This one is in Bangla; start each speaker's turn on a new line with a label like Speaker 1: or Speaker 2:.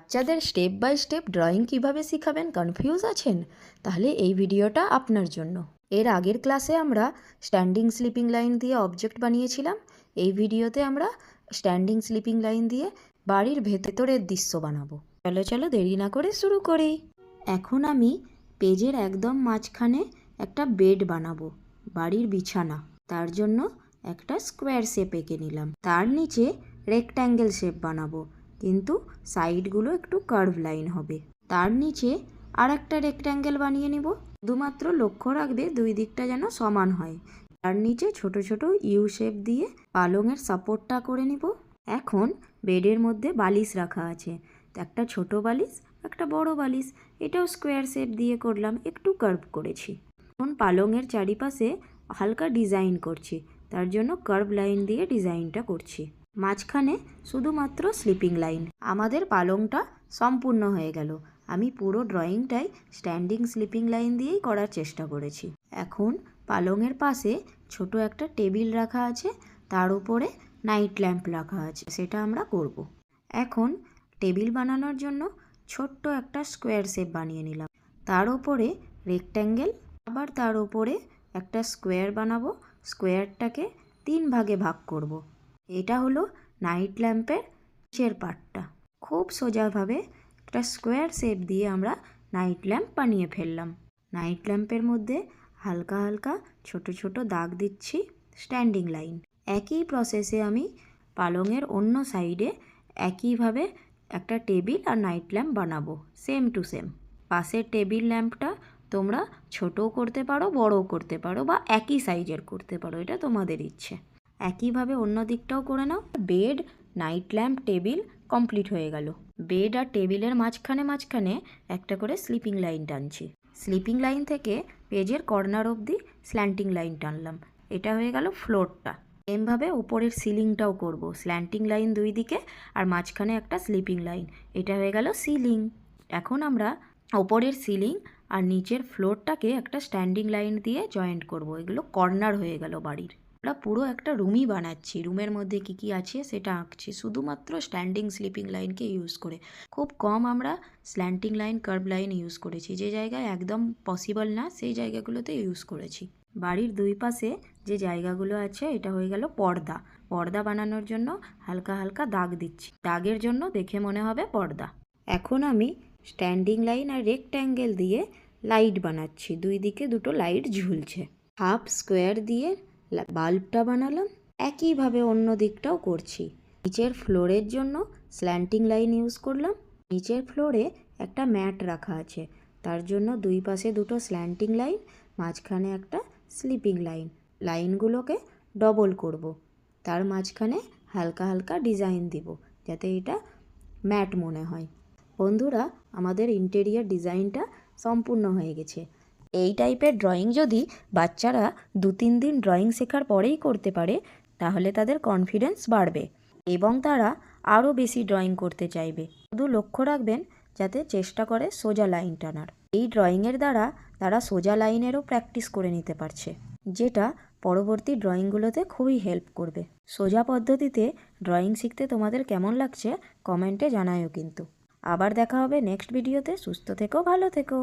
Speaker 1: বাচ্চাদের স্টেপ বাই স্টেপ ড্রয়িং কিভাবে শেখাবেন কনফিউজ আছেন? তাহলে এই ভিডিওটা আপনার জন্য। এর আগের ক্লাসে আমরা স্ট্যান্ডিং স্লিপিং লাইন দিয়ে অবজেক্ট বানিয়েছিলাম। এই ভিডিওতে আমরা স্ট্যান্ডিং স্লিপিং লাইন দিয়ে বাড়ির ভেতরের দৃশ্য বানাবো। চলো চলো দেরি না করে শুরু করি। এখন আমি পেজের একদম মাঝখানে একটা বেড বানাবো, বাড়ির বিছানা। তার জন্য একটা স্কোয়ার শেপ এঁকে নিলাম। তার নিচে রেক্ট্যাঙ্গেল শেপ বানাবো, কিন্তু সাইডগুলো একটু কার্ভ লাইন হবে। তার নিচে আর একটা রেক্ট্যাঙ্গেল বানিয়ে নিব। শুধুমাত্র লক্ষ্য রাখবে দুই দিকটা যেন সমান হয়। তার নিচে ছোট ছোট ইউ শেপ দিয়ে পালঙের সাপোর্টটা করে নিব। এখন বেডের মধ্যে বালিশ রাখা আছে, একটা ছোট বালিশ একটা বড় বালিশ, এটাও স্কোয়ার শেপ দিয়ে করলাম, একটু কার্ভ করেছি। এখন পালঙের চারিপাশে হালকা ডিজাইন করছি, তার জন্য কার্ভ লাইন দিয়ে ডিজাইনটা করছি। মাঝখানে শুধুমাত্র স্লিপিং লাইন। আমাদের পালংটা সম্পূর্ণ হয়ে গেল। আমি পুরো ড্রয়িংটাই স্ট্যান্ডিং স্লিপিং লাইন দিয়েই করার চেষ্টা করেছি। এখন পালংয়ের পাশে ছোট একটা টেবিল রাখা আছে, তার উপরে নাইট ল্যাম্প রাখা আছে, সেটা আমরা করব। এখন টেবিল বানানোর জন্য ছোট্ট একটা স্কোয়ার শেপ বানিয়ে নিলাম। তার উপরে রেক্ট্যাঙ্গেল, আবার তার উপরে একটা স্কোয়ার বানাবো। স্কোয়ারটাকে 3 ভাগে ভাগ করব। এটা হলো নাইট ল্যাম্পের নিচের পার্টটা। খুব সোজাভাবে একটা স্কোয়ার শেপ দিয়ে আমরা নাইট ল্যাম্প বানিয়ে ফেললাম। নাইট ল্যাম্পের মধ্যে হালকা হালকা ছোট ছোট দাগ দিচ্ছি, স্ট্যান্ডিং লাইন। একই প্রসেসে আমি পালঙের অন্য সাইডে একইভাবে একটা টেবিল আর নাইট ল্যাম্প বানাবো, সেম টু সেম। পাশের টেবিল ল্যাম্পটা তোমরা ছোটও করতে পারো, বড়ও করতে পারো, বা একই সাইজের করতে পারো, এটা তোমাদের ইচ্ছে। একইভাবে অন্য দিকটাও করে নাও। Bed, night lamp, table complete হয়ে গেল। বেড আর টেবিলের মাঝখানে মাঝখানে একটা করে স্লিপিং লাইন টানছি। স্লিপিং লাইন থেকে পেজের কর্নার অবধি স্ল্যান্টিং লাইন টানলাম। এটা হয়ে গেল ফ্লোরটা। এমভাবে উপরের সিলিংটাও করব, স্ল্যান্টিং লাইন দুই দিকে আর মাঝখানে একটা স্লিপিং লাইন। এটা হয়ে গেল সিলিং। এখন আমরা ওপরের সিলিং আর নিচের ফ্লোরটাকে একটা স্ট্যান্ডিং লাইন দিয়ে জয়েন্ট করব। এগুলো কর্নার হয়ে গেল বাড়ির। আমরা পুরো একটা রুমই বানাচ্ছি, রুমের মধ্যে কি কি আছে সেটা আঁকছি, শুধুমাত্র স্ট্যান্ডিং স্লিপিং লাইনকে ইউজ করে। খুব কম আমরা slanting line, curve line use করেছি। যে জায়গায় একদম পসিবল না সেই জায়গাগুলোতে ইউজ করেছি। বাড়ির দুই পাশে যে জায়গাগুলো আছে এটা হয়ে গেল পর্দা। পর্দা বানানোর জন্য হালকা হালকা দাগ দিচ্ছি, দাগের জন্য দেখে মনে হবে পর্দা। এখন আমি স্ট্যান্ডিং লাইন আর রেক্ট্যাঙ্গেল দিয়ে লাইট বানাচ্ছি, দুই দিকে দুটো লাইট ঝুলছে। হাফ স্কোয়ার দিয়ে বাল্বটা বানালাম। একইভাবে অন্য দিকটাও করছি। নিচের ফ্লোরের জন্য স্ল্যান্টিং লাইন ইউজ করলাম। নিচের ফ্লোরে একটা ম্যাট রাখা আছে, তার জন্য দুই পাশে দুটো স্ল্যান্টিং লাইন, মাঝখানে একটা স্লিপিং লাইন। লাইনগুলোকে ডবল করব, তার মাঝখানে হালকা হালকা ডিজাইন দিব যাতে এটা ম্যাট মনে হয়। বন্ধুরা, আমাদের ইন্টেরিয়ার ডিজাইনটা সম্পূর্ণ হয়ে গেছে। এই টাইপের ড্রয়িং যদি বাচ্চারা 2-3 দিন ড্রয়িং শেখার পরেই করতে পারে, তাহলে তাদের কনফিডেন্স বাড়বে এবং তারা আরও বেশি ড্রয়িং করতে চাইবে। শুধু লক্ষ্য রাখবেন যাতে চেষ্টা করে সোজা লাইন টানার। এই ড্রয়িংয়ের দ্বারা তারা সোজা লাইনেরও প্র্যাকটিস করে নিতে পারছে, যেটা পরবর্তী ড্রয়িংগুলোতে খুবই হেল্প করবে। সোজা পদ্ধতিতে ড্রয়িং শিখতে তোমাদের কেমন লাগছে কমেন্টে জানায়ও কিন্তু। আবার দেখা হবে নেক্সট ভিডিওতে। সুস্থ থেকো, ভালো থেকো।